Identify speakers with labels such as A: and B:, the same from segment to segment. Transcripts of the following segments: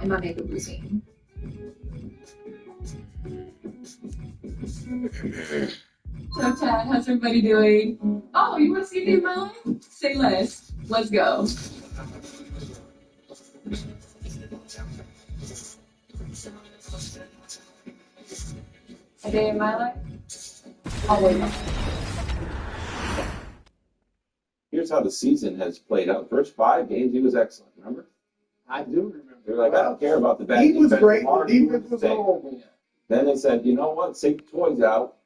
A: in my makeup routine. So, Chad, how's everybody doing? Oh, you want to see me in my life? Say less. Let's go. A day in my life? Oh, wait.
B: Here's how the season has played out. First 5 games, he was excellent. Remember?
C: I do remember.
B: They're like, I don't care about the bad
C: He was
B: defense.
C: great. The defense was horrible.
B: Then they said, you know what? Take the toys out.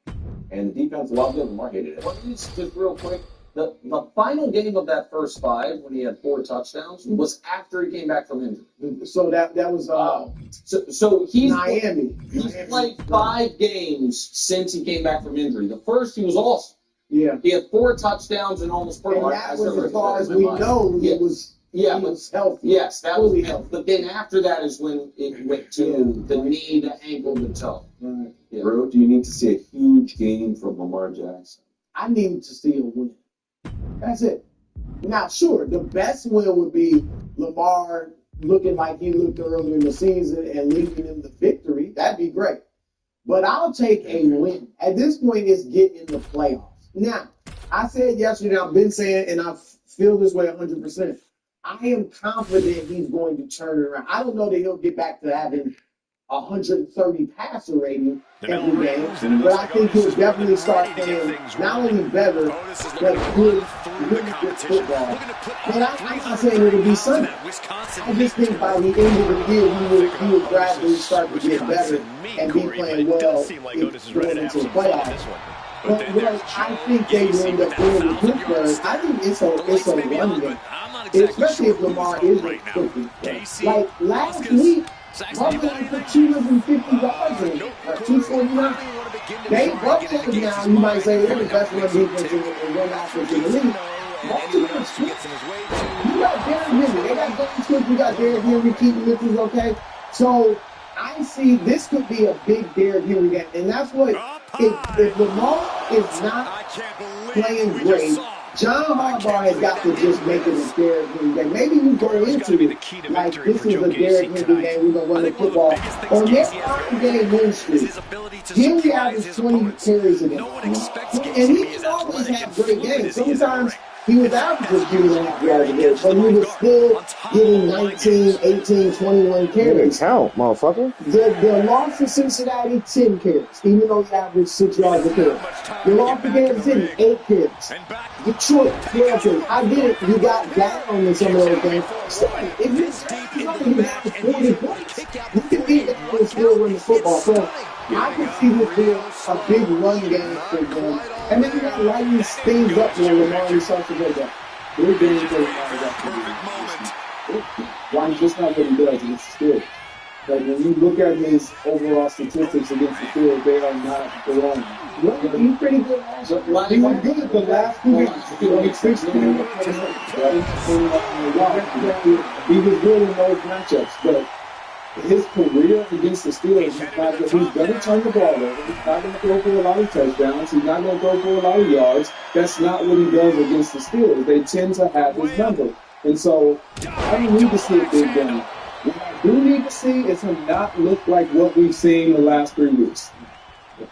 B: And the defense loved it. Lamar hated it.
D: Just real quick, the final game of that first 5, when he had 4 touchdowns, was after he came back from injury.
C: So that was
D: so he's
C: Miami.
D: He's played 5 games since he came back from injury. The first, he was awesome.
C: Yeah.
D: He had 4 touchdowns and almost
C: And that was as far as we know. He was healthy.
D: Yes, that was
C: healthy.
D: But then after that is when it went to the knee, the ankle, the toe.
C: Right.
B: Yeah. Bro, do you need to see a huge game from Lamar Jackson?
C: I need to see a win. That's it. Now, sure, the best win would be Lamar looking like he looked earlier in the season and leading him to victory. That'd be great. But I'll take a win. At this point, it's getting in the playoffs. Now, I said yesterday, I've been saying, and I feel this way 100%. I am confident he's going to turn it around. I don't know that he'll get back to having 130 passer rating every game, but I think he'll definitely start playing not only better, but good, really good football. But I'm not saying it'll be Sunday. I just think by the end of the year, he will gradually start to get better and be playing well going into the playoffs. But I think they will end up winning with Pittsburgh. I think it's a run game, especially if Lamar isn't cooking. Like last week, Buffalo put 250 yards in, 249. They Buffalo now, you might say they're the best run defense and run offense in the league. You got Derrick Henry. They got Dalton Swift. You got Derrick Henry. Keaton Mitchell's okay. So I see this could be a big Derrick Henry game, and that's what if Lamar is not playing great. John Harbaugh has got to just make it a Derrick Henry game. Maybe you go into it like this is a Derrick Henry game. We're going to run the football. On their 9-game win streak, Henry averaged 20 carries a game. And he didn't always have great games. Sometimes he was averaging 2.5 yards a game, but he was still getting 19, 18, 21 carries.
E: Count, motherfucker.
C: The loss to Cincinnati, 10 carries, even though he averaged 6 yards a carry. The loss to Kansas City, 8 carries. Detroit, 12 carries. I get it. You got down in some of those games. So if you have 40 points, you can beat them and still win the football. So I can see this being a big run game for them. And then you got to lighten these things up when Lamar starts to go down. We're getting to why he's just not what he does against the Steelers. Like when you look at his overall statistics against the Steelers, they are not belonging. He's pretty good. He was good the last 2 weeks. He was good in those matchups, but his career against the Steelers, he's going to turn the ball over. He's not going to throw for a lot of touchdowns. He's not going to throw for a lot of yards. That's not what he does against the Steelers. They tend to have his number. And so I don't need to see a big game. What I do need to see is him not look like what we've seen the last 3 weeks.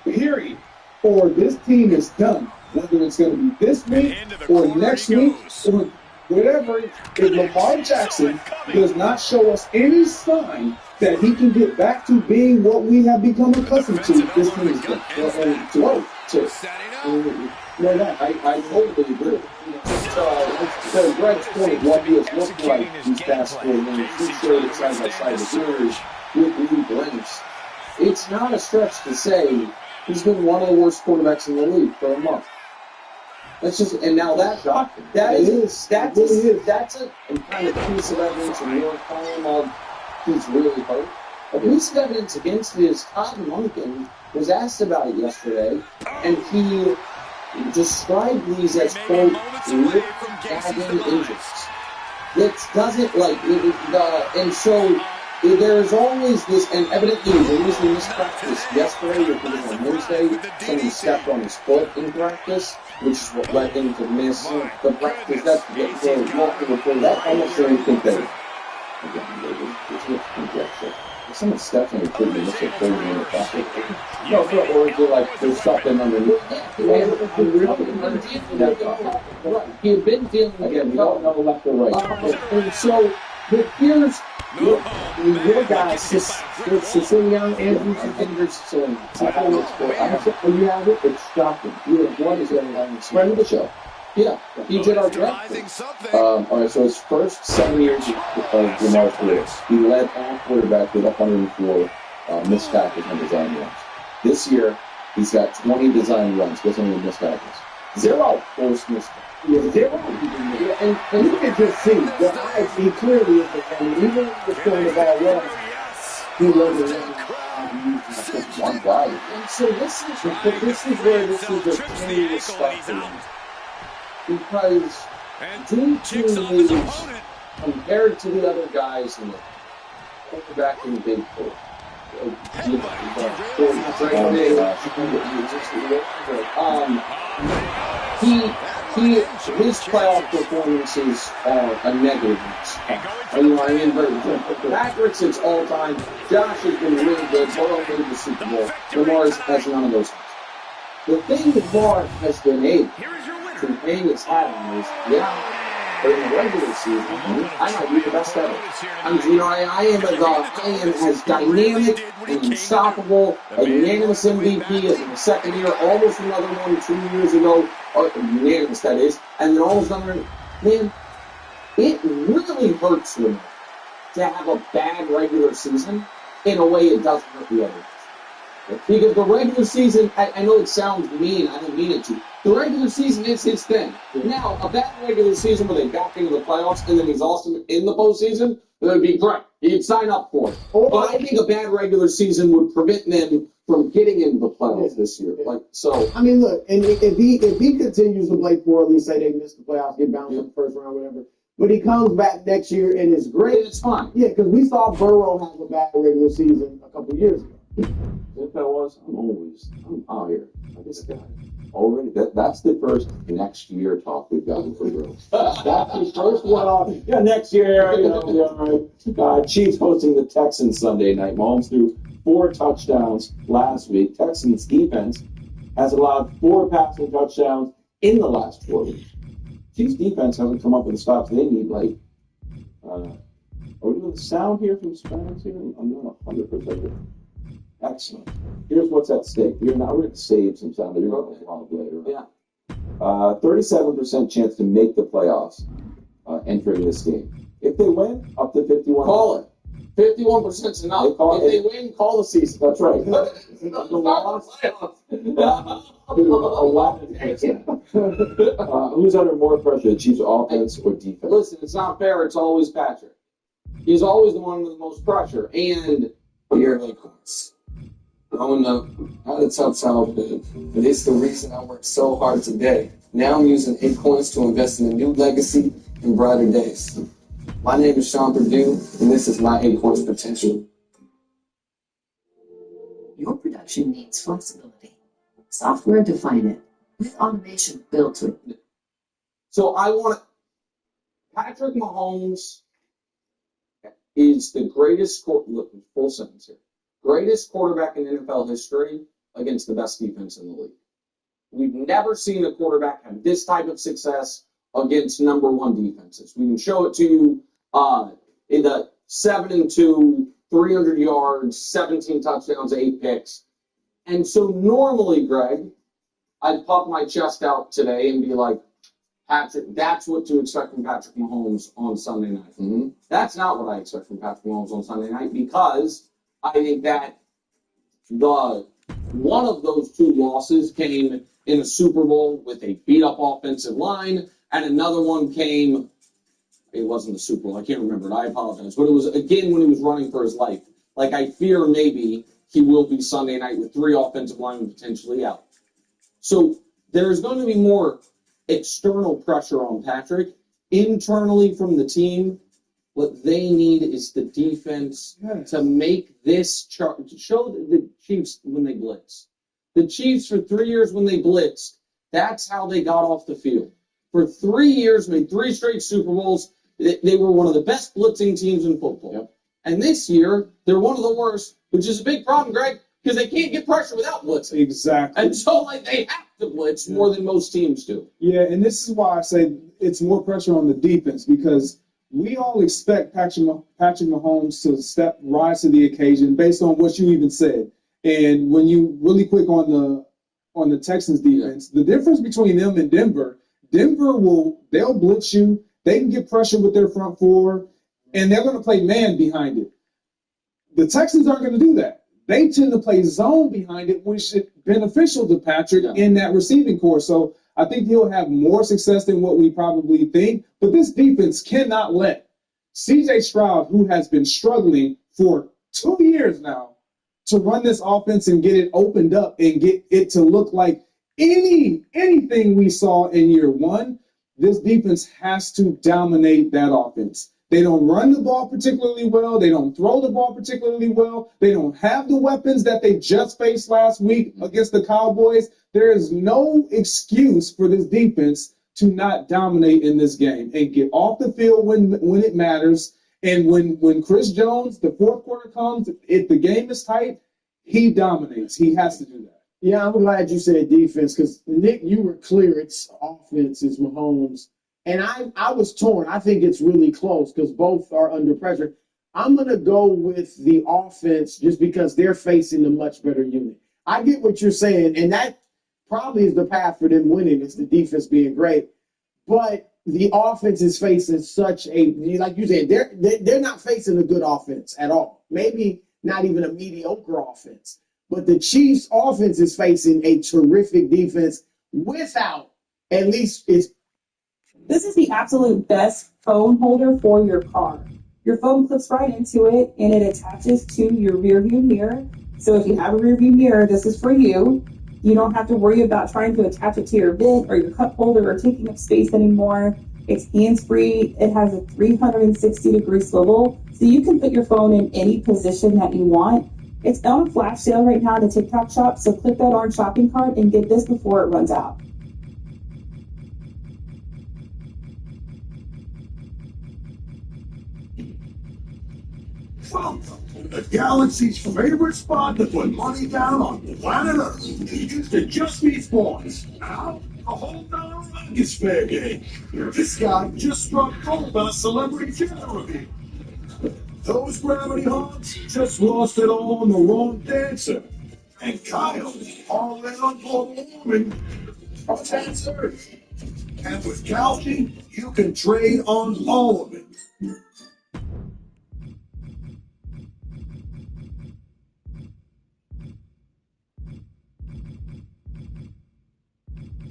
C: Period. Or this team is done. Whether it's going to be this week or next week or whatever, if Lamar Jackson does not show us any sign that he can get back to being what we have become accustomed to, this team is done. I totally agree. To Greg's point, what he has looked like these past 4 minutes, he showed it side by side with yours with Lee Blanks. It's not a stretch to say he's been one of the worst quarterbacks in the league for a month. That's just, and now that's a kind of piece of evidence in your claim of he's really hurt. A piece of evidence against his Todd Monken was asked about it yesterday, and he described these as, quote, lip-gagging injuries. It doesn't, and so there's always this, and evidently there was a mispractice yesterday, or on Wednesday, someone stepped on his foot in practice, which is what led him to miss the practice. That's what that almost didn't think that.
B: Again, it's just conjecture. Someone's definitely putting this at 30 minutes after.
D: No, or is it like there's something underneath?
B: Right.
D: He had been feeling
B: Again, we don't know left or right.
D: and so here's
C: Your guy, Sicilian, Andrew Sicilian.
B: When you have it, it's shocking. You have one is a friend of the show.
D: yeah, he did our draft.
B: All right, so his first 7 years of Lamar's career, he led all quarterbacks with 104 missed tackles and design runs. This year, he's got 20 design runs. Guess how many missed tackles? 0 forced missed tackles.
C: Yeah, 0. Yeah, and you can just see the eyes. He clearly is the fan. Even if the point of all was, he wasn't
B: One guy.
D: And so this is where this is the tenuous stuff for him. Because due to his, compared to the other guys in the quarterback in the Big Four, his playoff performances are a negative. Patrick's it's all time. Josh has been really good. Burrow made the Super Bowl. Lamar's has none of those things. The thing that Lamar has been able to hang his hat on is, but in the regular season, I might be the best ever. I am as dynamic and unstoppable, a unanimous MVP as in the second year, almost another one 2 years ago, or unanimous that is, and then almost another. Man, it really hurts me to have a bad regular season in a way it doesn't hurt the others. Because the regular season, I know it sounds mean, I don't mean it to. The regular season is his thing. Now, a bad regular season where they back into the playoffs and then he's awesome in the postseason, that would be great. He'd sign up for it. But I think a bad regular season would prevent them from getting into the playoffs this year.
C: I mean, look, and if he continues to play poorly, say they miss the playoffs, get bounced in the first round, whatever, but he comes back next year and is great,
D: it's fine.
C: Yeah, because we saw Burrow have a bad regular season a couple years ago.
B: If that was, I'm out here. This guy. Already, that's the first next year talk we've gotten for real. That's the first one off. Yeah, next year, all right. Chiefs hosting the Texans Sunday night. Mahomes threw 4 touchdowns last week. Texans defense has allowed 4 passing touchdowns in the last 4 weeks. Chiefs defense hasn't come up with the stops they need. Are we doing the sound here from Spanish here? I'm doing 100%. Excellent. Here's what's at stake. We're going to save some sound. You're going to log later.
D: Yeah.
B: 37% chance to make the playoffs entering this game. If they win, up to 51.
D: Call it. 51% is enough. If they win, call the season.
B: That's right. Who's under more pressure, the Chiefs' offense or defense?
D: Listen, it's not fair. It's always Patrick. He's always the one with the most pressure. And
E: Here, growing up, I had a tough childhood, but it's the reason I worked so hard today. Now I'm using Acorns to invest in a new legacy and brighter days. My name is Sean Purdue, and this is my Acorns potential.
F: Your production needs flexibility. Software define it with automation built to it.
D: so Patrick Mahomes is the greatest, full sentence here, greatest quarterback in NFL history against the best defense in the league. We've never seen a quarterback have this type of success against number one defenses. We can show it to you in the 7-2, 300 yards, 17 touchdowns, 8 picks. And so normally, Greg, I'd puff my chest out today and be like, Patrick, that's what to expect from Patrick Mahomes on Sunday night.
B: Mm-hmm.
D: That's not what I expect from Patrick Mahomes on Sunday night, because I think that one of those 2 losses came in a Super Bowl with a beat-up offensive line, and another one came, it wasn't the Super Bowl, I can't remember it, I apologize, but it was, again, when he was running for his life. I fear maybe he will be Sunday night with 3 offensive linemen potentially out. So there's going to be more external pressure on Patrick. Internally from the team, what they need is the defense to make this show the Chiefs when they blitz. The Chiefs for 3 years when they blitzed, that's how they got off the field. For 3 years, made 3 straight Super Bowls. they were one of the best blitzing teams in football.
C: Yep.
D: And this year, they're one of the worst, which is a big problem, Greg, because they can't get pressure without blitzing.
G: Exactly.
D: And so, like, they have to blitz more than most teams do.
G: Yeah, and this is why I say it's more pressure on the defense, because we all expect Patrick Mahomes to rise to the occasion based on what you even said. And when you really quick on the Texans defense, the difference between them and Denver they'll blitz you. They can get pressure with their front four, and they're going to play man behind it. The Texans aren't going to do that. They tend to play zone behind it, which is beneficial to Patrick in that receiving corps. So I think he'll have more success than what we probably think. But this defense cannot let C.J. Stroud, who has been struggling for 2 years now, to run this offense and get it opened up and get it to look like anything we saw in year one. This defense has to dominate that offense. They don't run the ball particularly well. They don't throw the ball particularly well. They don't have the weapons that they just faced last week against the Cowboys. There is no excuse for this defense to not dominate in this game and get off the field when it matters. And when Chris Jones, the fourth quarter comes, if the game is tight, he dominates. He has to do that.
C: Yeah, I'm glad you said defense because, Nick, you were clear. It's offense, it's Mahomes. And I was torn. I think it's really close because both are under pressure. I'm going to go with the offense just because they're facing a much better unit. I get what you're saying, and that probably is the path for them winning. It's the defense being great. But the offense is facing such a, like you said, they're not facing a good offense at all. Maybe not even a mediocre offense. But the Chiefs' offense is facing a terrific defense without, at least it's.
H: This is the absolute best phone holder for your car. Your phone clips right into it, and it attaches to your rear view mirror. So if you have a rear view mirror, this is for you. You don't have to worry about trying to attach it to your vent or your cup holder or taking up space anymore. It's hands-free. It has a 360-degree swivel, so you can put your phone in any position that you want. It's on a flash sale right now at the TikTok shop, so click that orange shopping cart and get this before it runs out.
I: Welcome to the galaxy's favorite spot to put money down on planet Earth. It just means points. Now, a whole $1 Vegas fair game. This guy just struck gold on a celebrity gender reveal. Those gravity hogs just lost it all on the wrong dancer. And Kyle, all in on global warming. That's Earth. And with Calci, you can trade on all of it.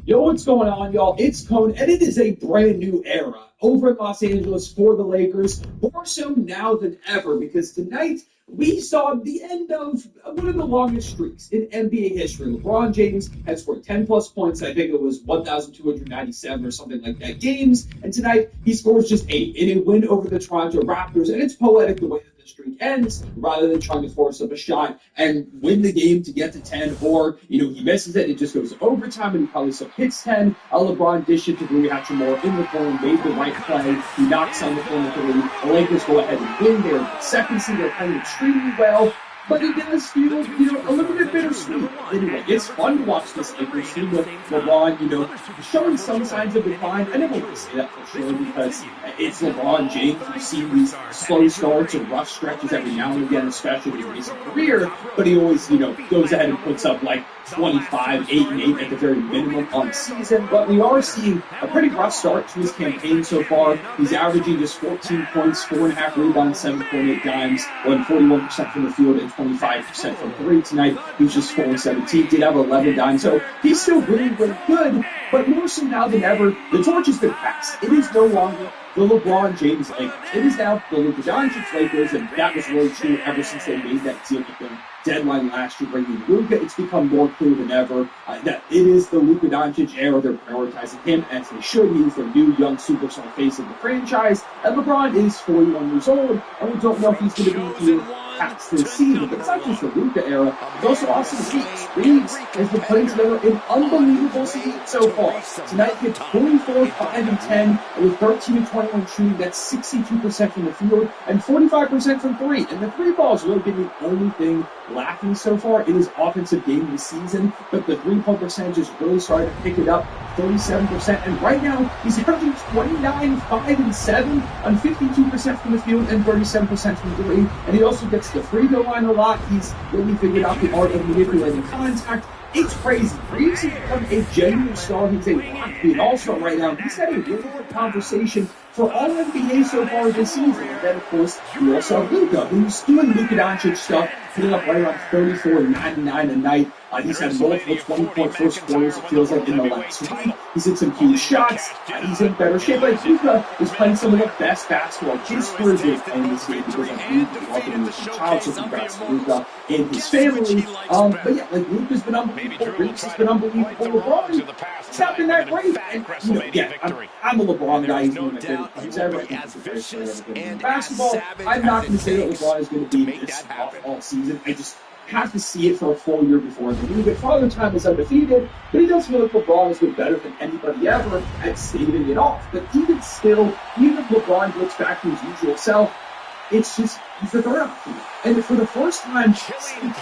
J: Yo, what's going on, y'all? It's Cone, and it is a brand new era over in Los Angeles for the Lakers, more so now than ever, because tonight we saw the end of one of the longest streaks in NBA history. LeBron James had scored 10-plus points. I think it was 1,297 or something like that games, and tonight he scores just 8 in a win over the Toronto Raptors, and it's poetic the way that the streak ends rather than trying to force up a shot and win the game to get to 10, or, he misses it, it just goes to overtime and he probably still hits 10. LeBron dished it to Rui Hachimura in the corner, made the right play, he knocks on the corner 3. The Lakers go ahead and win. They're the second seed, they're playing extremely well. But it does feel, a little bit bittersweet. Anyway, it's fun to watch this Lakers team with LeBron, showing some signs of decline. I never want to say that for sure because it's LeBron James. We've seen these slow starts and rough stretches every now and again, especially in his career. But he always, goes ahead and puts up like 25, 8, and 8 at the very minimum on the season. But we are seeing a pretty rough start to his campaign so far. He's averaging just 14 points, 4.5 rebounds, 7.8 dimes, 41% from the field, and 25% from 3 tonight. He was just 4-17, did have 11 dimes. So he's still really, really good. But more so now than ever, the torch has been passed. It is no longer the LeBron James Lakers. It is now the Luka Doncic Lakers, and that was really true ever since they made that deal with them deadline last year, bringing Luka. It's become more clear than ever that it is the Luka Doncic era. They're prioritizing him as they should. He is the new young superstar face of the franchise. And LeBron is 41 years old, and we don't know if he's going to be here past this season. But it's not just the Luka era, it's also Austin Reeves. Reeves has been putting together an unbelievable season so far. Tonight he had 24, 5, and 10, and with 13 and 21 shooting, that's 62% from the field and 45% from three. And the three ball has really been the only thing lacking so far in his offensive game this season, but the three-point percentage is really starting to pick it up, 37%, and right now he's averaging 29, 5, and 7 on 52% from the field and 37% from three, and he also gets the free throw line a lot. He's really figured out the art of manipulating contact. It's crazy. Reeves has become a genuine star. He's a lock to be an all-star right now. He's had a really good conversation for all NBA so far this season. And then, of course, you also have Luka, who's doing Luka Doncic stuff, putting up right around 34 and 99 a night. He's had multiple 20-point first quarters, it feels like, in the last week. He's hit some huge shots. He's in better shape. Like, Luka is playing some of the best basketball his career is playing this year because I believe he's walking in with some child, so congrats to Luka and his family. But yeah, like, Luka's been unbelievable. Reeves has been unbelievable. LeBron, it's not been that great. And, you know, yeah, I'm a LeBron guy. He's one of my favorite players ever. I think he's the greatest player ever been in basketball. I'm not going to say that LeBron is going to be this off all season. I just have to see it for a full year before I believe it. Father Time is undefeated, but he does feel like LeBron has been better than anybody ever at staving it off. But even still, even if LeBron gets back to his usual self, it's just, he's the third option. And for the first time,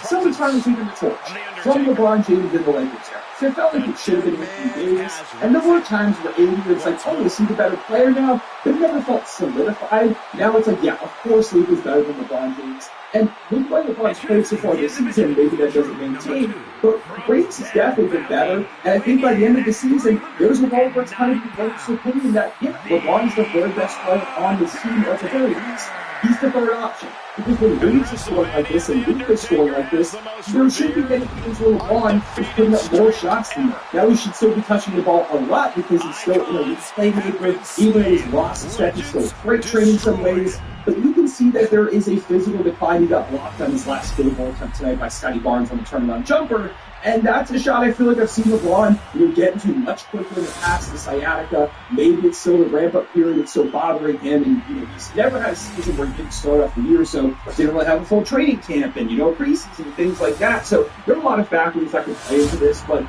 J: someone's finally taking the torch from LeBron James in the Lakers era. So it felt like it should have been Anthony Davis. And there were times where it's like, oh, is he the better player now? But it never felt solidified. Now it's like, yeah, of course Luke is better than LeBron James. And look like LeBron's played so far this season, maybe that doesn't maintain. But Reeves has definitely been better. And I think by the end of the season, there's a role where it's kind of developed opinion that, yeah, LeBron's the third best player on this team, or at the very least, he's the third option. Because when Reeves is scoring like this and Luke is scoring like this, there should be many games where LeBron is putting up more shots than him. Now he should still be touching the ball a lot because he's still an elite playmaker. Even though he's lost his step, he's still a great trainer in some ways. But you can see that there is a physical decline. He got blocked on his last field goal attempt tonight by Scotty Barnes on the turnaround jumper. And that's a shot I feel like I've seen LeBron get into much quicker in the past, the sciatica. Maybe it's still the ramp-up period. It's still bothering him. And, he's never had a season where he didn't start off the year, so didn't really have a full training camp and, preseason and things like that. So there are a lot of factors that could play into this, but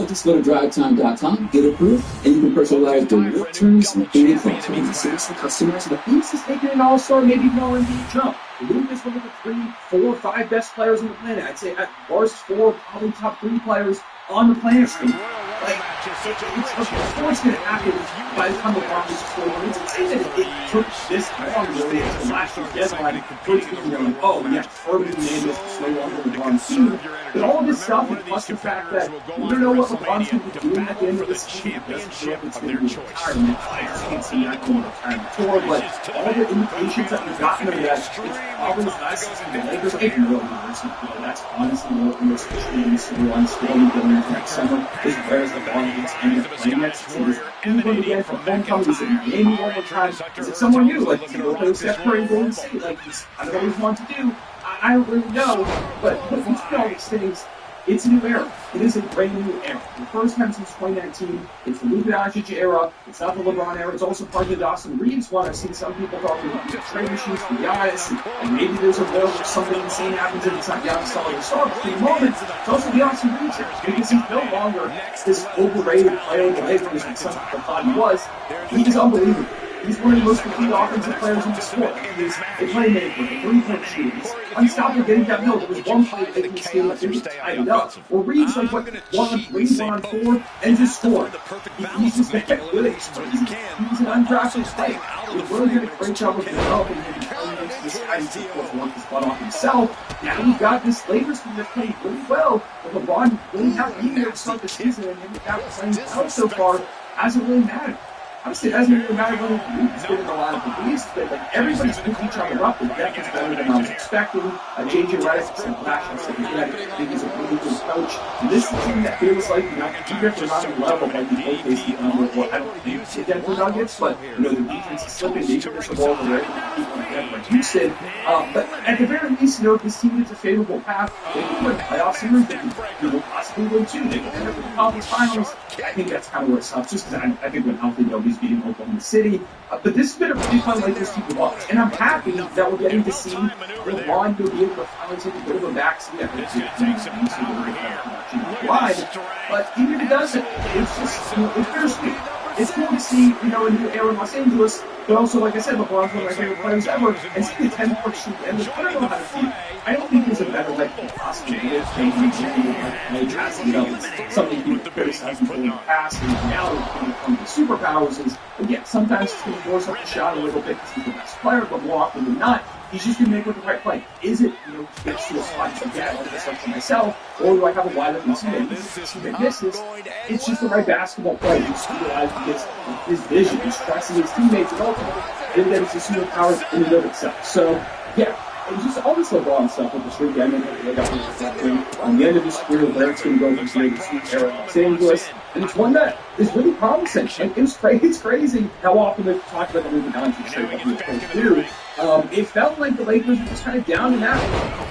D: just go to drivetime.com, get approved, and you can personalize the real terms and any service for customers.
J: The Phoenix is taking an all-star, maybe no NBA jump. Luke is one of the 3, 4, 5 best players on the planet. I'd say at worst 4, probably top 3 players on the planet. Like, of course going to happen by the time LeBron is 4. It's insane that it took this long really until last year's deadline for it to be going, oh, yeah, permanent name is no longer LeBron's team. But all of this stuff, and plus the fact that we don't know what LeBron's going to be doing at the end of this season. It doesn't show up it's going to be retirement. Players can't see that going to retirement tour, but all the indications that we've gotten of that, it's probably the last season the Lakers are taking real numbers. That's honestly what the most extreme storyline going into next summer is where's LeBron James end up playing next season. Is he going to get from homecoming? Is it Miami one more time? Is it somewhere new? Like, play Steph Curry in Golden State? Like, I don't always want to do. I don't really know, but between all these things, it's a new era. It is a brand new era. The first time since 2019, it's the Luka Doncic era. It's not the LeBron era. It's also part of the Dawson Reeves one. I've seen some people talking about the trade machines for Giannis, and maybe there's a world where something insane happens and it's not Giannis selling the star. But for the moment, it's also the Dawson Reeves era because he's no longer this overrated player in the Lakers that some people thought he was. He's unbelievable. He's one of the most complete offensive players in the sport. He's a playmaker, a three-point shooter. He's unstoppable getting downhill. There was one play that he was able to tie it up. Or Reeves, 1 on 3, 1 on 4, and just scored. He's just that good. He's an undrafted player. We're really doing a great job of developing him and turning into this guy who's supposed to work his butt off himself. Now we've got this Lakers team that's playing really well, but LeBron really hasn't been there to start the season, and him without playing well so far hasn't really mattered. Honestly, it hasn't really mattered when he's been in a lot of the East, but like everybody's picked each other up. The depth is better than I was expecting. JJ Redick said last year, I think he's a really good coach. And this is a team that feels like, even if they're not on the level like the OKC or I don't think the Denver Nuggets, but the defense is slipping. Maybe there's a ball where they're Houston. But at the very least, if this team gets a favorable path, they can win playoff series. They can possibly win 2. They can end up in the conference finals. I think that's kind of where it stops. Just because I think when healthy, nobody's Lakers beating Oklahoma City. But this has been a really fun Lakers team to watch. And I'm happy that we're getting to see LeBron be able to finally take a bit of a backseat. I think but even if it doesn't, it's just, it's bittersweet. It's cool to see, a new era in Los Angeles, but also, like I said, LeBron's one of my favorite players ever, and see the 10-point shoot. And I don't know how to feel. I don't think there's a better way to possibly do it. Maybe something you could criticize before in the past, and now when it comes to superpowers is, again, sometimes he's going to force up the shot a little bit because he's the best player, but more often than not, he's just going to make it with the right play. Is it, gets to a spot to get like this for myself, or do I have a wide open teammate? Teammate misses. It's just the right basketball play. He just realizes his vision, he's trusting his teammates, and ultimately, and then it's a superpower in and of itself. So, yeah. And just all this LeBron stuff with the streak ending, on the end of his career, where it's going to go from the streak era in Los Angeles, and it's one that is really promising. Like, it's crazy how often they've talked about the Illuminati trade that we were supposed to do. It felt like the Lakers were just kind of down and out.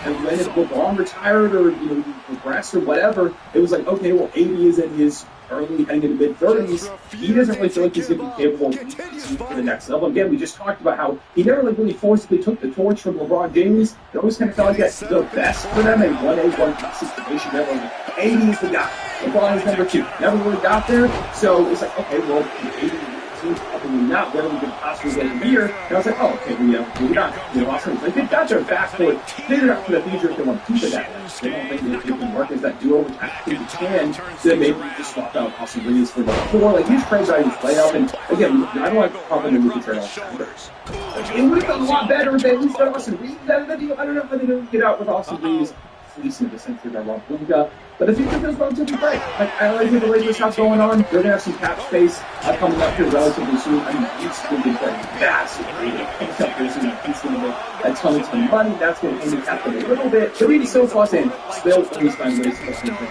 J: And when LeBron retired or regressed or whatever, it was like, okay, well, AD is in his early, heading into mid-30s. He doesn't really feel like he's going to be capable of taking to the next level. Again, we just talked about how he never really forcibly took the torch from LeBron James. It always kind of felt like that's the best for them, a 1A, 1B situation. Never like, AD is the guy. LeBron is number 2. Never really got there. So it's like, okay, well, AD probably not where we could possibly get in here. And I was like, oh, okay, we're not. Awesome. Like, they've got their backcourt figured out for the future if they want to keep it that way. They don't think that it can work as that duo, which I think it can. So then maybe we just swap out Austin Reeves for the 4. Like, he's crazy how he's played up. And again, I don't like to talk about the movie trade all the time. It would have been a lot better if they at least got Austin Reeves out of the deal. I don't know how they didn't get out with Austin Reeves. Fleecing essentially that Rob Blinka. But the future feels relatively bright. I like what the Lakers have going on. They're going to have some cap space coming up here relatively soon. I mean, it's going to be playing massively. He's going to make a ton of money. That's going to handicap them a little bit. But even still, Los Angeles, they'll always find ways to get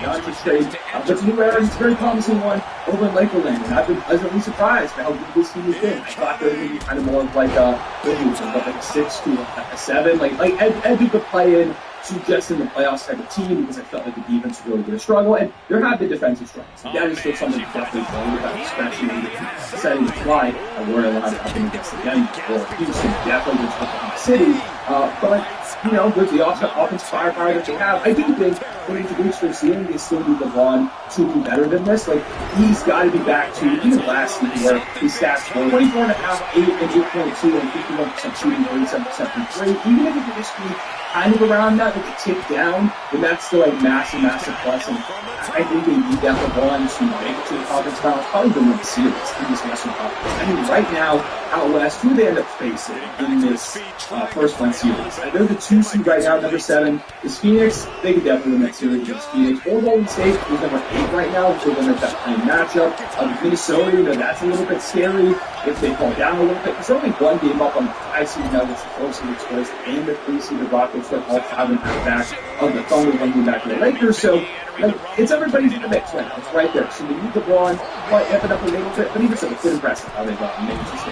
J: not just trade. But to new era, it's a very promising one over in Lakerland. And I've been pleasantly surprised by how good this team has been. I thought they were going to be kind of more of like a 6 to a 7. Like Ed could play in to just in the playoffs type of team because I felt like the defense was really going to struggle, and there have been defensive struggles. That is still something to definitely worry about, especially setting the fly. I worry a lot about them against the Denver or Houston, definitely against Oklahoma City. But with the offensive firepower that they have, I do think going to reach their ceiling, they still need LeBron to be better than this. Like, he's got to be back to even last season where his stats were 24.5, 8 and 8.2, and 51% shooting, 37% from 3. Even if it could just be kind of around that, with a tick down, then that's still a massive plus. And I think they need that LeBron to make it to the conference finals, probably the win the series in this Western Conference. I mean, right now, out west, who they end up facing in this first one series? I know the 2 seed right now, number 7, is Phoenix. They could definitely win that series against Phoenix. Or Golden State, who's number 8 right now, so they're going to have that matchup. Minnesota, that's a little bit scary if they fall down a little bit. Because they're only 1 game up on the 5 seed Nuggets, the 4 seed Spurs, and the 3 seed Rockets. They're all 5 and back of the Thunder, 1 game back to the Lakers. So, it's everybody's in the mix right now. It's right there. So they need LeBron, might amp it up a little bit, but even so, it's been impressive how they've managed to stay.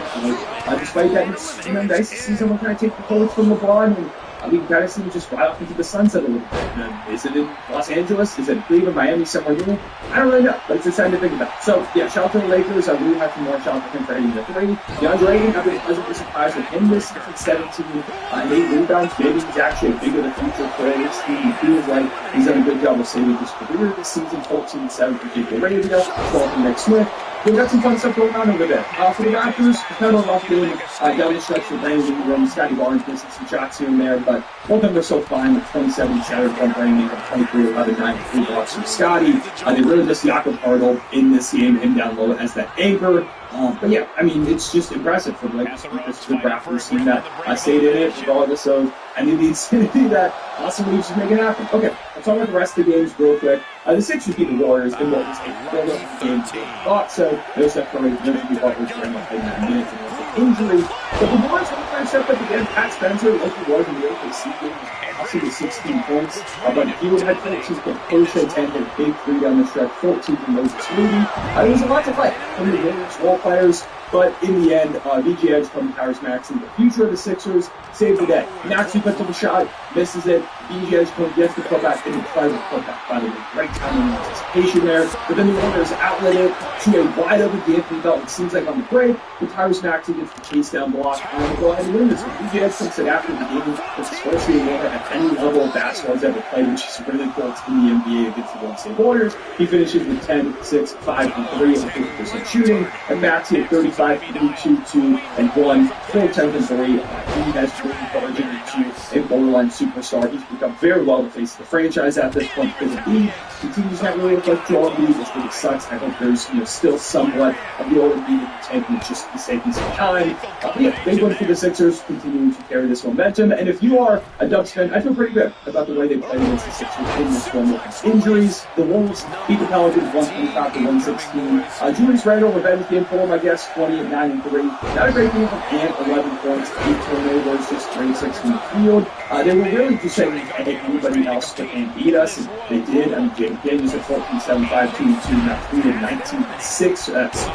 J: Despite that, it's nice to see someone kind of take the coach from LeBron, and we can kind of see him just ride off into the sunset a little bit. Is it in Los Angeles? Is it in Cleveland, Miami, somewhere new? I don't really know, but it's exciting to think about. So, yeah, shout out to the Lakers. I really have some more shout out to him for hitting the 3. DeAndre Ayton, I've been pleasantly surprised with him this season, 17 and 8 rebounds. Maybe he's actually a bigger the future player this team. He feels like he's done a good job of saving his career this season. 14-7 for Jake Arabia, 12 for Nick Smith. We've got some fun stuff going on over there. For the Raptors, kind of off game down the stretch with Brandon Ingram, Scotty Barnes missing some shots here and there, but both of them are so fine with 27-7 from Brandon Ingram, 23-11, 9 blocks from Scotty. They really missed Jakob Hartl in this game, him down low as that anchor. But yeah, I mean, it's just impressive for the Raptors team that stayed in it regardless of any of these that Austin Reeves to make it happen. Okay, let's talk about the rest of the games real quick. The Sixers beat the Warriors in what was a build-up game to thought, so no Steph Curry, no Jimmy Butler very much in that minutes and injury. But the Warriors were trying to step up again. Pat Spencer, like he was in the OKC game, also with 16 points. But he would have had 14 from Porsche, 10 hit big 3 down the stretch, 14 from Moses Moody. There was a lot to play from the Warriors role players. But in the end, VG Edge from Tyrese Maxey, the future of the Sixers, saved the day. Maxey puts up a shot, misses it. VG Edge gets the putback, an incredible putback, by the way. Great timing and anticipation there. But then the Warriors outlet it to a wide open D'Anthony Belt. It seems like on the break, but Tyrese Maxey gets the chase down block. And they go ahead and win this one. VG Edge said after the game, it's his first game ever at any level of basketball he's ever played, which is really cool. It's in the NBA against the Golden State Warriors. He finishes with 10, 6, 5, and 3, and 50% shooting. And Maxey at 35, 32, 2, and 1, full 10 and 3. He has really encouraging into a borderline superstar. He's become very well the face of the franchise at this point because of Embiid continues to have really like Joel Embiid, which really sucks. I hope there's still somewhat of the old Embiid in the tank, and it's just taking some time. But yeah, big win for the Sixers, continuing to carry this momentum. And if you are a Dubs fan, I feel pretty good about the way they played against the Sixers in this one with injuries. The Wolves beat the Pelicans 125 to 116. Julius Randle revenge game for him, I guess, 20 and 9 and 3. Not a great game from Ant, 11 points, 8 turnovers, just 36 from the field. They were really just saying, hey, anybody else can beat us, and they did. I mean, Daniels at 14, 7, 5, 2, 2, now 3 and 19, 6,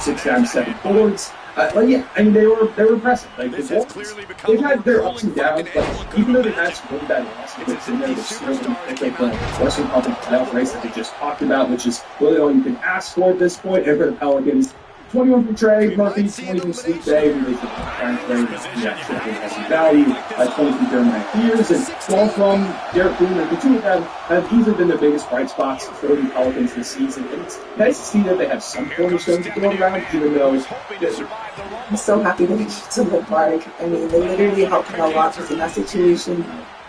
J: 6 times 7 boards. Yeah, I mean, they were impressive. Like, the Wolves, they've had their ups and downs, but even though they've had some really bad losses in there, they're still going to pick up the Western Conference playoff race that they just talked about, which is really all you can ask for at this point. And for the Pelicans, 21 from Trey Murphy, 20 from Steve Bay, who they trying to play that has some value, 20 from Jeremiah Fears, and 12 from Derek Boone. And the two of them have easily been the biggest bright spots for the Pelicans this season. And it's nice to see that they have some cornerstones to throw around, even though
H: I'm so happy that they get to the park. I mean, they literally helped him a lot in that situation.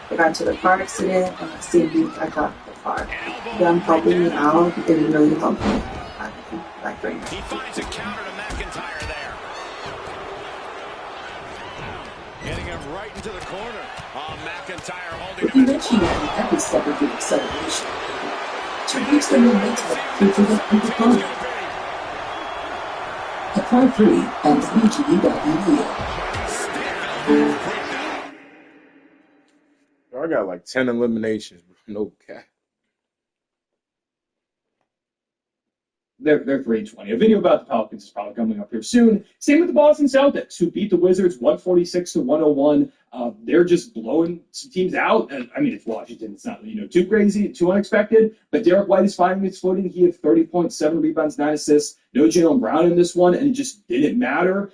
H: They got into the car accident, and I see me, I got the car. Them helping me out, it really helped me. Like right now.
I: He finds a counter to McIntyre there. Getting him right into the corner. McIntyre holding him.
F: Eventually, every step of the acceleration to reach the momentum through the opponent. Apply free at wge.edu.
K: I got like 10 eliminations, bro. No cap.
J: They're 3-20. A video about the Pelicans is probably coming up here soon. Same with the Boston Celtics, who beat the Wizards 146 to 101. They're just blowing some teams out. And I mean, it's Washington. It's not too crazy, too unexpected. But Derek White is finding his footing. He had 30 points, 7 rebounds, 9 assists. No Jaylen Brown in this one, and it just didn't matter.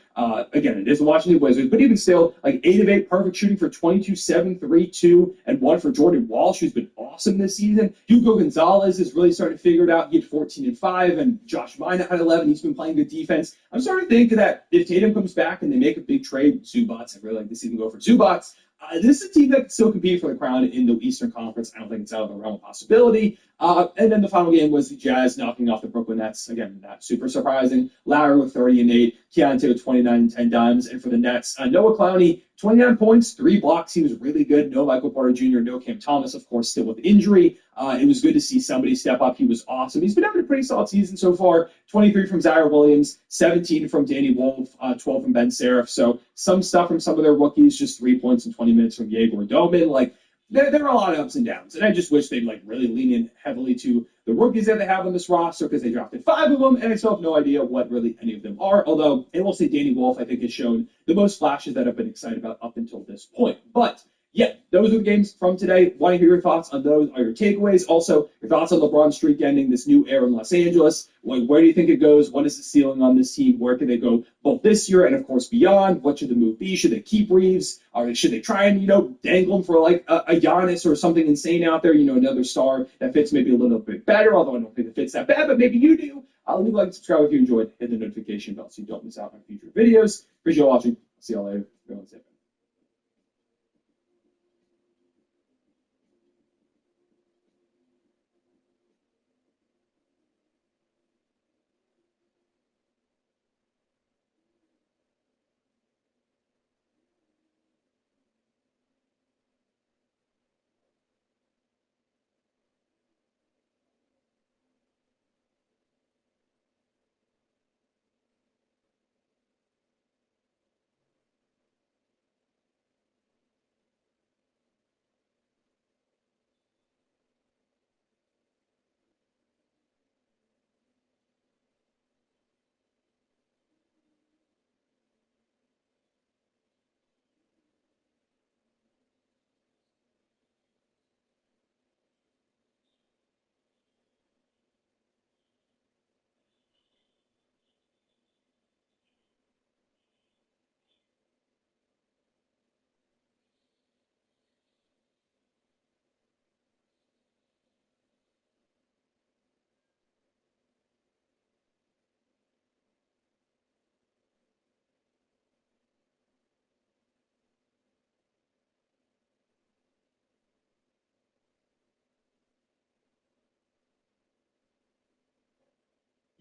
J: Again, it is the Washington Wizards, but even still, like 8 of 8 perfect shooting for 22, 7, 3, 2, and 1 for Jordan Walsh, who's been awesome this season. Hugo Gonzalez is really starting to figure it out. He had 14 and 5, and Josh Minott had 11. He's been playing good defense. I'm starting to think that if Tatum comes back and they make a big trade with Zubats, I really like to see them go for Zubats. This is a team that can still compete for the crown in the Eastern Conference. I don't think it's out of the realm of possibility. And then the final game was the Jazz knocking off the Brooklyn Nets. Again, not super surprising. Lowry with 30 and 8. Keontae with 29 and 10 dimes. And for the Nets, Noah Clowney, 29 points, 3 blocks. He was really good. No Michael Porter Jr., no Cam Thomas, of course, still with injury. It was good to see somebody step up. He was awesome. He's been having a pretty solid season so far. 23 from Zaire Williams, 17 from Danny Wolf, 12 from Ben Seraph. So some stuff from some of their rookies, just 3 points in 20 minutes from Yegor Doman. Like, there are a lot of ups and downs, and I just wish they'd really lean in heavily to the rookies that they have on this roster because they drafted 5 of them, and I still have no idea what really any of them are. Although I will say Danny Wolf, I think, has shown the most flashes that I've been excited about up until this point. But yeah, those are the games from today. Want to hear your thoughts on those? Are your takeaways? Also, your thoughts on LeBron's streak ending, this new era in Los Angeles. Where do you think it goes? What is the ceiling on this team? Where can they go both this year and, of course, beyond? What should the move be? Should they keep Reeves? Or should they try and, dangle him for like a Giannis or something insane out there? Another star that fits maybe a little bit better, although I don't think it fits that bad, but maybe you do. Leave a like and subscribe if you enjoyed. Hit the notification bell so you don't miss out on future videos. Appreciate you watching. See y'all later. Everyone's safe.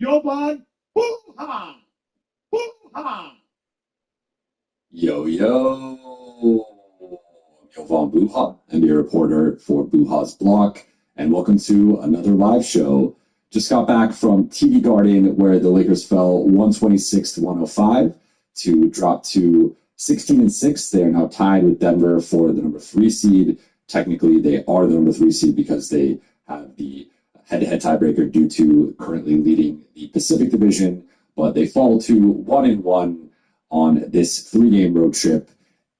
I: Yoban, hoo-ha! Hoo-ha!
L: Yo, yo. Yovan Buha, NBA reporter for Buha's Block, and welcome to another live show. Just got back from TD Garden, where the Lakers fell 126 to 105 to drop to 16-6. They are now tied with Denver for the number 3 seed. Technically, they are the number 3 seed because they have the head-to-head tiebreaker due to currently leading the Pacific Division, but they fall to 1-1 on this 3-game road trip.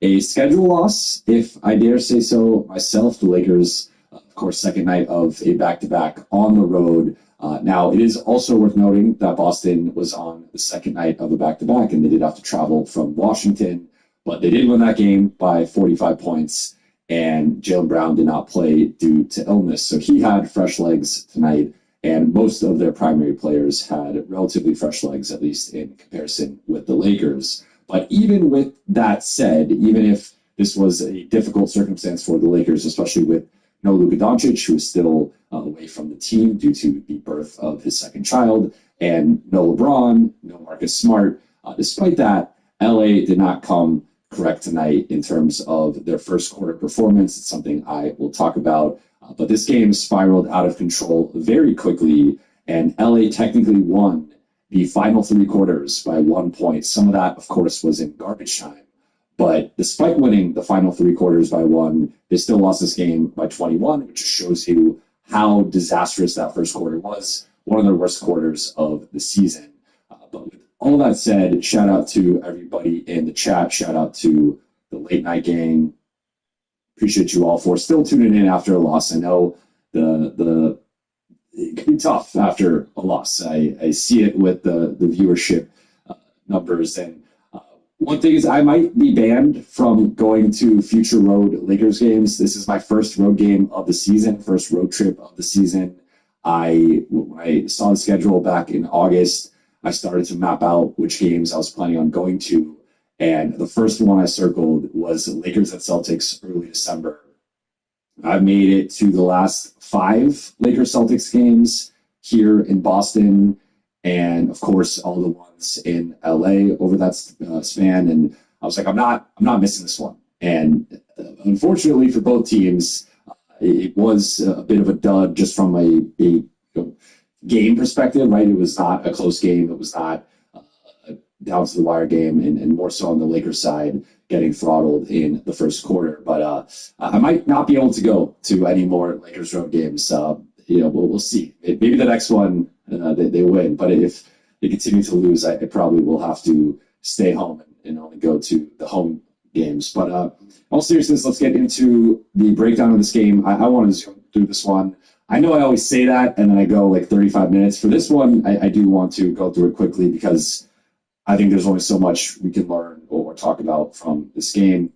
L: A schedule loss, if I dare say so myself. The Lakers, of course, second night of a back-to-back on the road. Now, it is also worth noting that Boston was on the second night of a back-to-back, and they did have to travel from Washington, but they did win that game by 45 points, and Jaylen Brown did not play due to illness. So he had fresh legs tonight, and most of their primary players had relatively fresh legs, at least in comparison with the Lakers. But even with that said, even if this was a difficult circumstance for the Lakers, especially with no Luka Doncic, who is still away from the team due to the birth of his second child, and no LeBron, no Marcus Smart, despite that, LA did not come correct tonight in terms of their first quarter performance. It's something I will talk about. But this game spiraled out of control very quickly, and LA technically won the final 3 quarters by 1 point. Some of that, of course, was in garbage time. But despite winning the final 3 quarters by 1, they still lost this game by 21, which shows you how disastrous that first quarter was. One of their worst quarters of the season. But with all that said, shout out to everybody in the chat. Shout out to the late night gang. Appreciate you all for still tuning in after a loss. I know it can be tough after a loss. I see it with the viewership numbers. And one thing is, I might be banned from going to future road Lakers games. This is my first road game of the season, first road trip of the season. When I saw the schedule back in August, I started to map out which games I was planning on going to. And the first one I circled was Lakers at Celtics early December. I've made it to the last 5 Lakers-Celtics games here in Boston, and of course all the ones in LA over that span. And I was like, I'm not missing this one. And unfortunately for both teams, it was a bit of a dud just from a game perspective, right? It was not a close game. It was not down to the wire game, and more so on the Lakers side, getting throttled in the first quarter. But I might not be able to go to any more Lakers road games. We'll see. Maybe the next one they win, but if they continue to lose, I probably will have to stay home and only go to the home games. But all seriousness, let's get into the breakdown of this game. I want to zoom through this one. I know I always say that, and then I go like 35 minutes. For this one, I do want to go through it quickly because I think there's only so much we can learn or talk about from this game.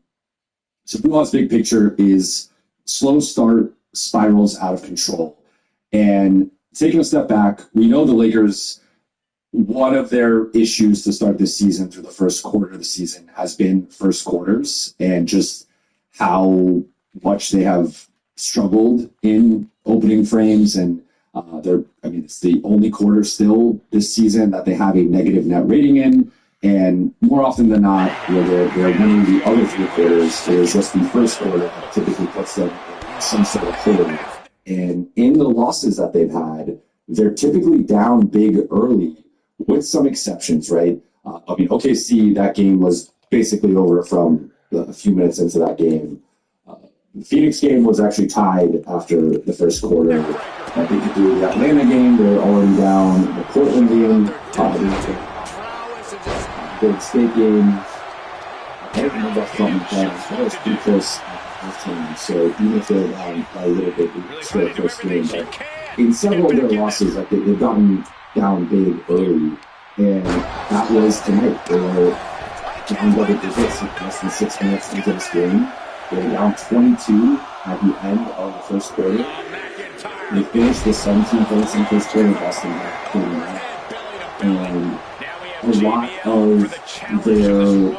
L: So Buha's big picture is slow start spirals out of control. And taking a step back, we know the Lakers, one of their issues to start this season through the first quarter of the season has been first quarters and just how much they have struggled in opening frames. And it's the only quarter still this season that they have a negative net rating in. And more often than not, where they're winning the other 3 quarters, there's just the first quarter that typically puts them in some sort of hole. And in the losses that they've had, they're typically down big early, with some exceptions, right? OKC, that game was basically over from a few minutes into that game. The Phoenix game was actually tied after the first quarter. I think you do the Atlanta game, they're already down. The Portland game, Golden State game, I don't remember off the top of my head, that was pretty close at time. So even if they're down by a little bit, it's still a close game. But in several of their losses, they've gotten down big early, and that was tonight. They were down double digits less than 6 minutes into this game. They were down 22 at the end of the first quarter. They finished with 17 points in the first quarter. Boston had 29. And a lot of their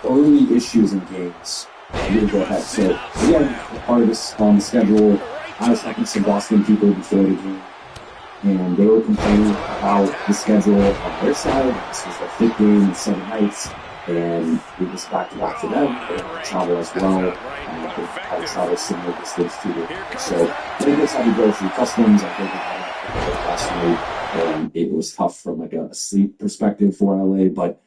L: early issues in games will go ahead. So, again, part of this on the schedule, I was talking to some Boston people before the game. and they were complaining about the schedule on their side. This was their 5th game in 7 nights, and it was back-to-back for them. They had to travel as well. They had to travel similar distance to the so Lakers had to go through customs. I think they had last night, and it was tough from like a sleep perspective for LA. But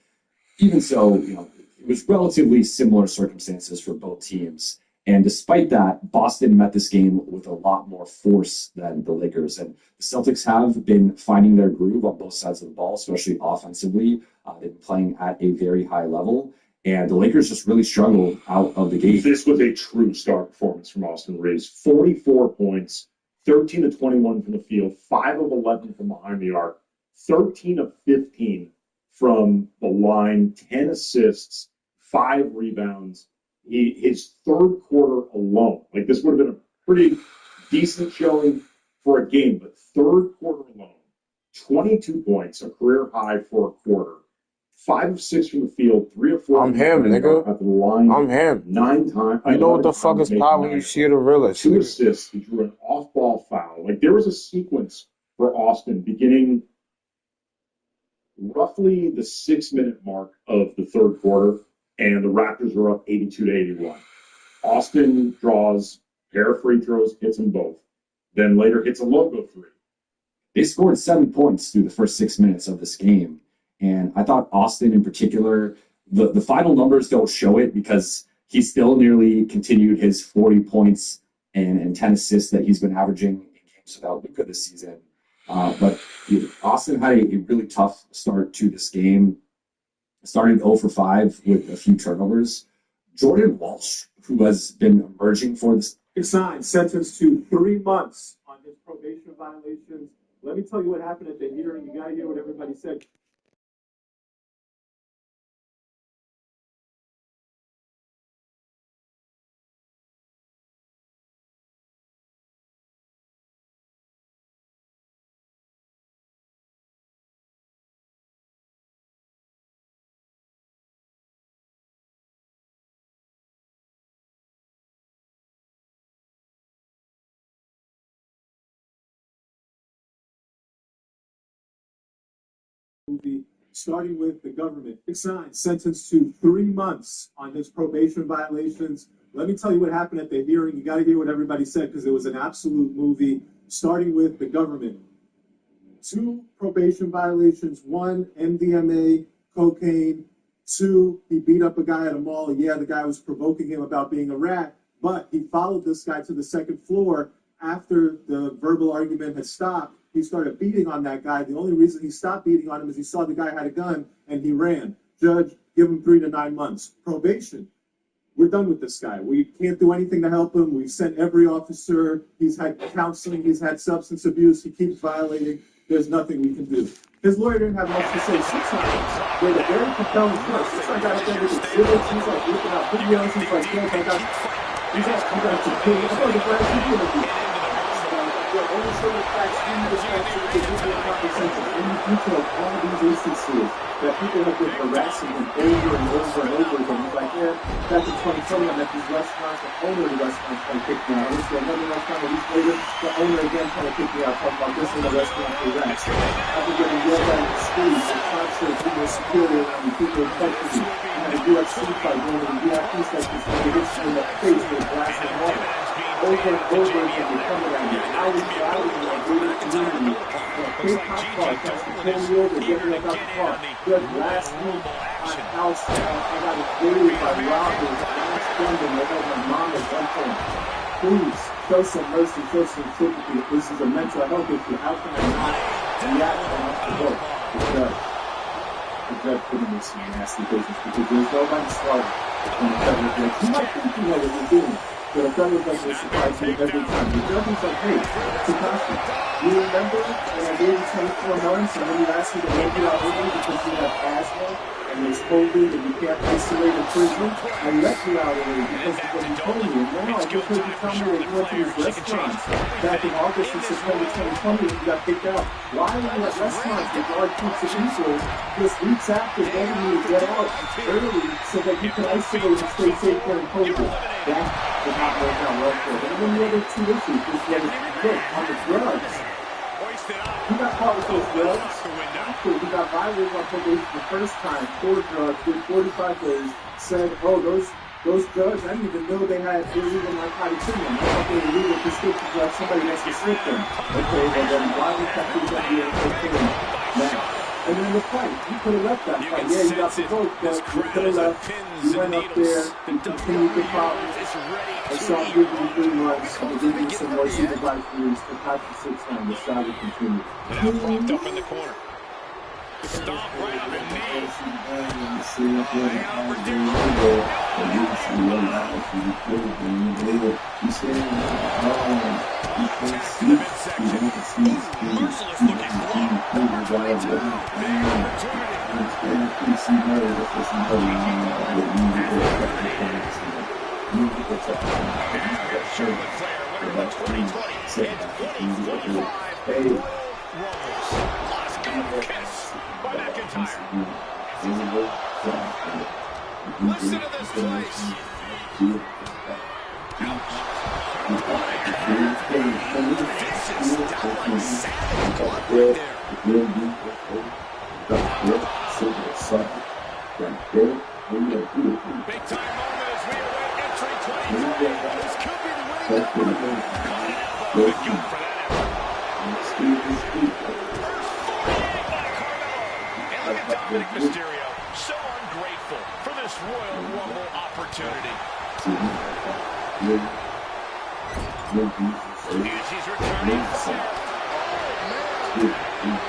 L: even so, it was relatively similar circumstances for both teams. And despite that, Boston met this game with a lot more force than the Lakers. And the Celtics have been finding their groove on both sides of the ball, especially offensively. They've been playing at a very high level. And the Lakers just really struggled out of the gate.
M: This was a true star performance from Austin Reeves. 44 points, 13 of 21 from the field, 5 of 11 from behind the arc, 13 of 15 from the line, 10 assists, 5 rebounds. His third quarter alone, like this would have been a pretty decent showing for a game, but third quarter alone, 22 points, a career high for a quarter, 5 of 6 from the field, 3 of 4.
K: I'm him, nigga.
M: At the line,
K: I'm him.
M: 9 times.
K: You know what the fuck is power when you see the realest.
M: 2 assists. He drew an off-ball foul. Like there was a sequence for Austin beginning roughly the 6-minute mark of the third quarter, and the Raptors were up 82 to 81. Austin draws a pair of free throws, hits them both. Then later hits a logo 3.
L: They scored 7 points through the first 6 minutes of this game. And I thought Austin in particular, the final numbers don't show it because he still nearly continued his 40 points and 10 assists that he's been averaging in games without Luka this season. But Austin had a really tough start to this game. Started 0 for 5 with a few turnovers. Jordan Walsh, who has been emerging for this.
N: Signed, sentenced to 3 months on his probation violations. Let me tell you what happened at the hearing. You got to hear what everybody said. Starting with the government. Signed, sentenced to 3 months on his probation violations. Let me tell you what happened at the hearing. You got to hear what everybody said because it was an absolute movie. Starting with the government. 2 probation violations. 1, MDMA, cocaine. 2, he beat up a guy at a mall. Yeah, the guy was provoking him about being a rat, but he followed this guy to the 2nd floor after the verbal argument had stopped. He started beating on that guy. The only reason he stopped beating on him is he saw the guy had a gun and he ran. Judge, give him 3 to 9 months. Probation. We're done with this guy. We can't do anything to help him. We've sent every officer. He's had counseling. He's had substance abuse. He keeps violating. There's nothing we can do. His lawyer didn't have much to say. 6 times. They were very compelling first. 6 times got up there with exhibits. He's like looking out videos. He's like, yes, I got to pay. I thought the last video only show the facts in this country to give you a conversation in the detail of all these instances that people have been harassing him over and over and over again. He's like, yeah, back in 2020, I'm at these restaurants, the owner of the restaurant trying to kick me out. I went to another restaurant a week later, the owner again trying to kick me out, talking about this in the restaurant for rats. I've been getting yelled at in the streets, and concerts, people are security around me, people are touching me. I had a UFC fight going to the VIP section, so they hit me in the face with a glass of water. Over and over again, they come around me. Hours and hours in my daily community. Big hot car, tries to pull me over, get me out the car. Just last week, my house, I got invaded by robbers, last Sunday, I got my mom at gunpoint. Please, show some mercy, show some sympathy. This is a mental health issue. How can I not react off the hook? The judge put him in some nasty business because there's nobody smarter than the federal judge. You might think you know what you're doing. But a federal judge will surprise you every time. The judge is like, hey, Takashi, you remember when I gave you 24 months and then you asked me to let you out early because you have asthma and there's COVID and you can't isolate in prison? I let you out early because of what you told me. And now I just heard you tell me that you went to these restaurants back in August and September 2020 and you got kicked out. Why are you at restaurants with large groups of people just weeks after begging you to get out early so that you can isolate and stay safe during COVID? That did not work out well for him. And then the other 2 issues, just look, on the drugs,
C: He got caught with those drugs. Actually, he got violated on probation the first time for drugs, did 45 days, said, oh, those drugs, I didn't even know they had illegal narcotics in them. I thought they were legal prescription drugs, somebody next to slip them. Okay, well then why would that be FDA cocaine now? And then the fight, he could have left that fight. Yeah, he got provoked, but he could have left. He went up there, he continued the problem. And so I'll give you 3 months. I'll give you some more supervised release. The practice 6 times. The saga continues.
O: Now locked up in the corner. Stomp right on the knee. Tapped in the midsection. Merciless looking blow. Right to the big opportunity. Charlotte Flair winner of the 2020 and 2025 Royal Rumbles. Lost good kiss by McIntyre. Listen to this place. This is downright savage blood right there. Big time moment as we await entry 23. This could be the winning. Big gut for that effort. First 48 by Carmelo. And look at Dominic Mysterio. So ungrateful for this Royal Rumble opportunity. And she's returning from there. Oh, man.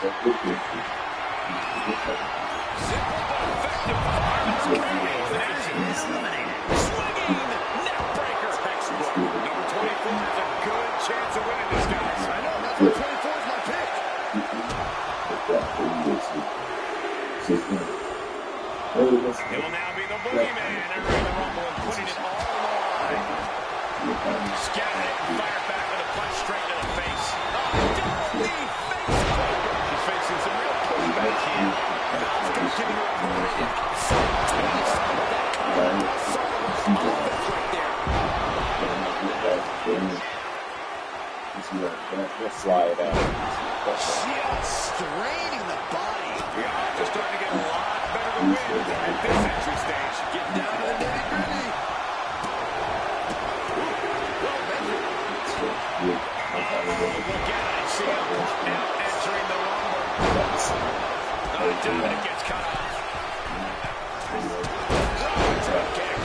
O: Simple but effective finds Cody. That's eliminated. Swinging neckbreaker. Textbook. Number 24 has a good chance of winning this, guys. I know. That's why 24 is my pick. It will now be the boogeyman entering the Rumble and putting it all on the line. Scattering it and fired back with a punch straight to the face. Double knee face breaker. She's facing some real pushback here. Asuka giving her a great upside taste of that kind of solo offense right there.
B: Slide out.
O: Just straining the body. Yeah, just starting to get a lot better to win at this entry stage. Get down to the nitty-gritty. Well measured. Look at it. See him now entering the Rumble. Dominic gets cut off. Drop kick.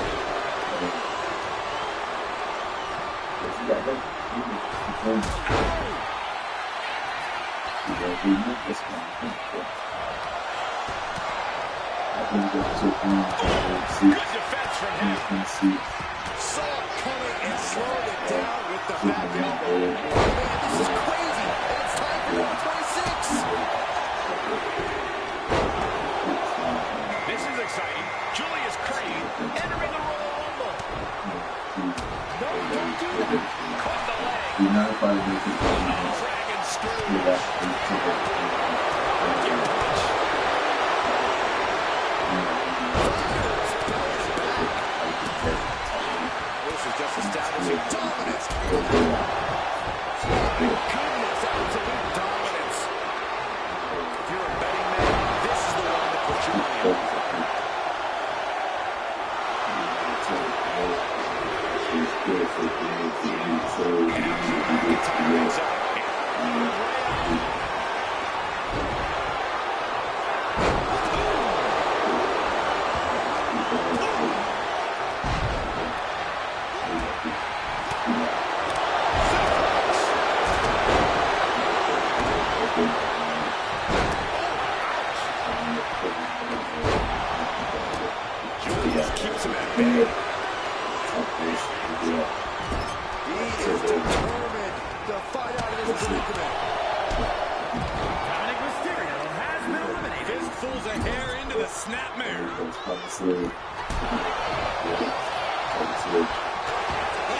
O: Good defense from him. Saw it coming and slowed it down with the back elbow. Man, this is crazy. It's time for number 26. This is exciting. Julius Creed entering the Royal Rumble. No, don't do that. Caught the leg. Dragon screw. This is just establishing dominance. My goodness, absolute dominance. If you're a betting man, this is the one to put your money on. Julius keeps him at bay. He is determined to fight out of this predicament. Dominic Mysterio has been eliminated. Fistfuls of hair into the snapmare. Oh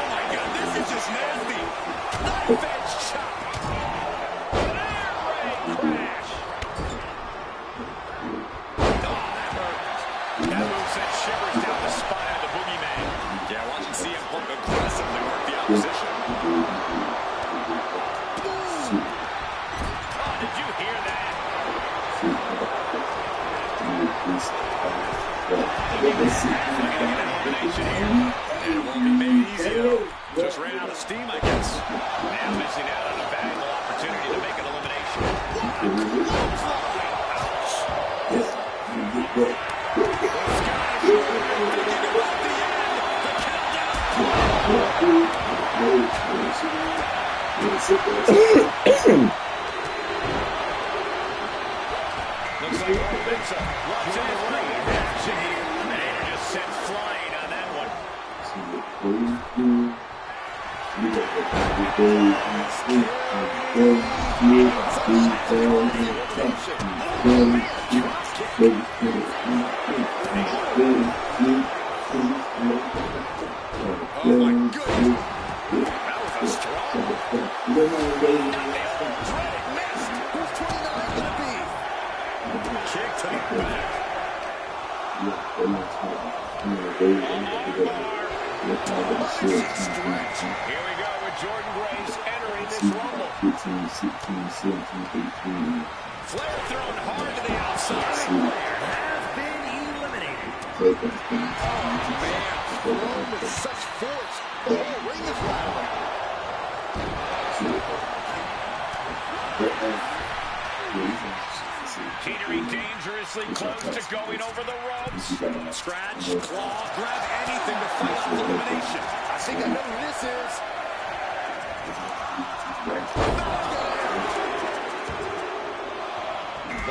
O: my God, this is just nasty. Knife edge chop. An air raid crash. Oh, that hurt. That move sent shivers down the spine of the boogeyman. Yeah, watching CM Punk aggressively work the opposition. steam, I guess. Now missing out on a valuable opportunity to make an elimination. Looks like Vince loves in his reaction here. And just sent flying on that one. Oh my goodness. That was a strong. Who's 29 going to be? Kick to the back. Here we go with Jordan Grace entering this rumble.
B: 15, 16, 17, 18.
O: Flair thrown hard to the outside. Flair has been eliminated.
B: Oh,
O: man. Thrown with such force. The whole ring is rattling. Teetering dangerously close to going over the ropes. Scratch, claw, grab anything to fight off elimination. I think I know who this is.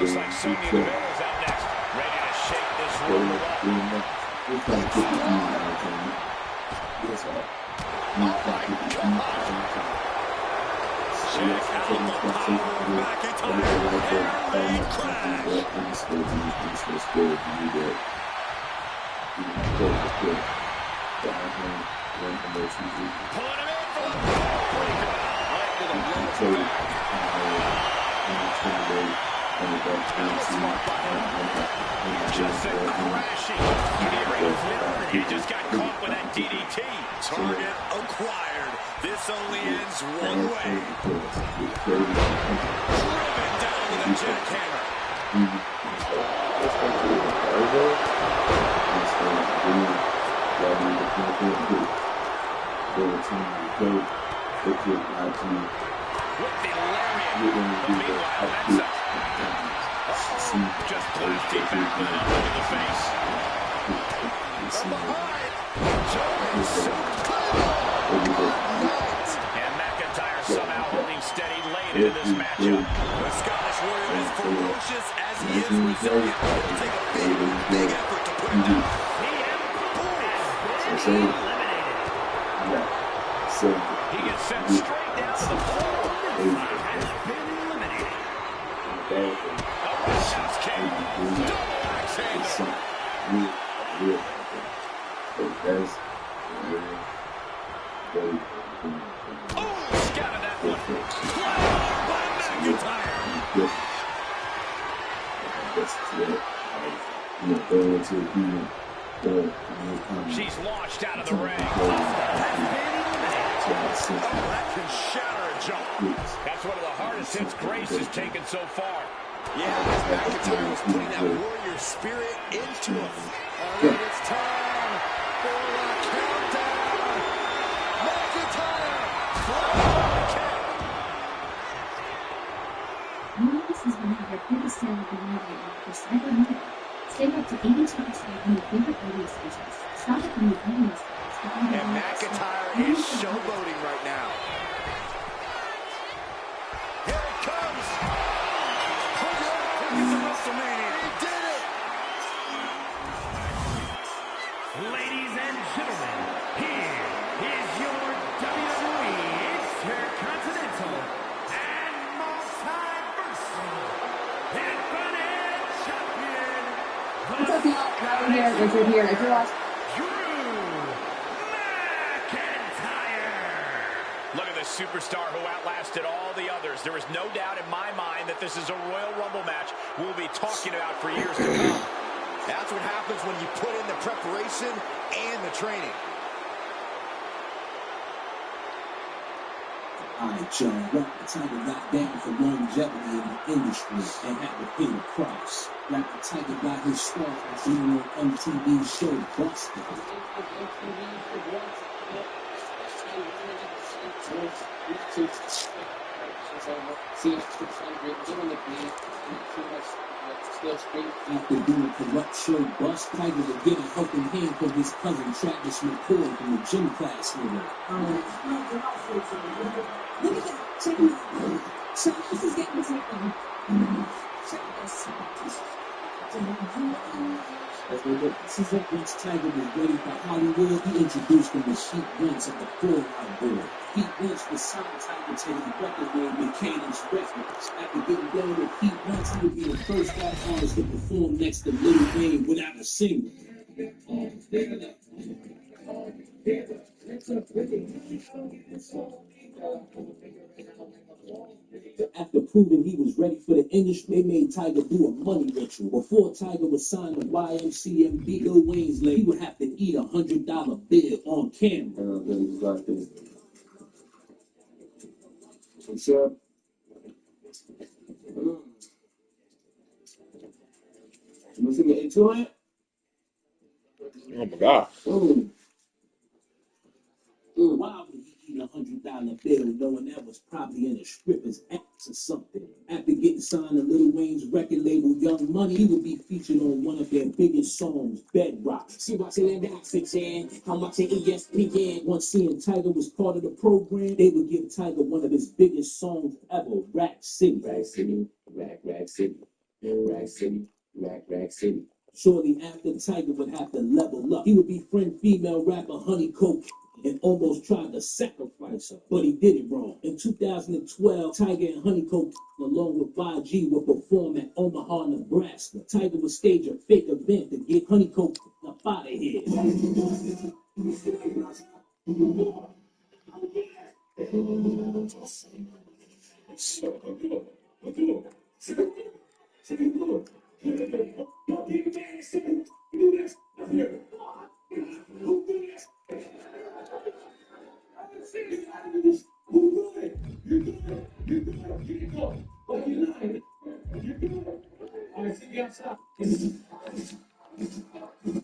O: Looks like Sonya Deville is out next, ready to shake this room up. Check out the power of McIntyre. Airline crash. Pulling him in for the backbreaker. Right to the low back. Just a crashing. He just got caught with that DDT. Target acquired. This only ends one way. Driven down with a jackhammer. With the lariat. Meanwhile, that's up. Just blasting backward up into the face. From behind. And McIntyre somehow holding steady late into this matchup. The Scottish Warrior is ferocious as he is resilient. It'll take a big effort to put him down. He gets sent straight down to the floor. Has been eliminated. Roundhouse kick. Double axe handle. Oh, scattered that one. By McIntyre. She's launched out of the ring. That can shatter a jaw. That's one of the hardest hits Grace has taken so far. Yeah, McIntyre was putting that warrior spirit into him. All right, it's time for the countdown. McIntyre,
P: This is one of your biggest selling ingredient for Cyber Monday. Save up to 82% on your favorite radio stations. Shop at the new radio stations.
O: And McIntyre is showboating right now. Here it comes. WrestleMania. He did it.
Q: Ladies and gentlemen, here is your WWE Intercontinental and Multiversal Infinite Champion.
A: What's up, y'all? Robert here, Richard here. If you're watching.
O: Look at this superstar who outlasted all the others. There is no doubt in my mind that this is a Royal Rumble match we'll be talking about for years to come. That's what happens when you put in the preparation and the training.
R: Alright, y'all, Rock the Tiger got down for longevity in the industry and had to pay the price. Rock the Tiger got his start as being on MTV show Busted. After doing corrupt show bust, Tiger would get a helping hand from his cousin Travis McCoy from the gym class with him.
P: Look at that. Check him out. Travis is getting taken. Check this.
R: This is it. Once Tiger was ready for Hollywood, he introduced him to Sheet Wentz of the Fallout Boy. Pete Wentz was signed Tiger to his record label, Cadence Records. After getting down with Pete Wentz, he would be the first rap artist to perform next to Lil Wayne without a single. After proving he was ready for the industry, they made Tiger do a money ritual. Before Tiger would sign the YMCMB, Lil Wayne's label, he would have to eat a $100 bill on camera.
E: What's up? You want to see me 8-200?
K: Oh my God.
R: Why would he eat a $100 bill knowing that was probably in a stripper's ass or something? After getting signed to Lil Wayne's record label Young Money, he would be featured on one of their biggest songs, Bedrock. See watching that oxygen, I'm watching ESPN. Once seeing Tiger was part of the program, they would give Tiger one of his biggest songs ever, Rack City. Rack City, Rack City, Rack City, Rack City. Shortly after, Tiger would have to level up. He would befriend female rapper Honey Coke and almost tried to sacrifice her, but he did it wrong. In 2012, Tiger and Honeycomb, along with 5G, would perform at Omaha, Nebraska. Tiger would stage a fake event to get Honeycomb up out of here.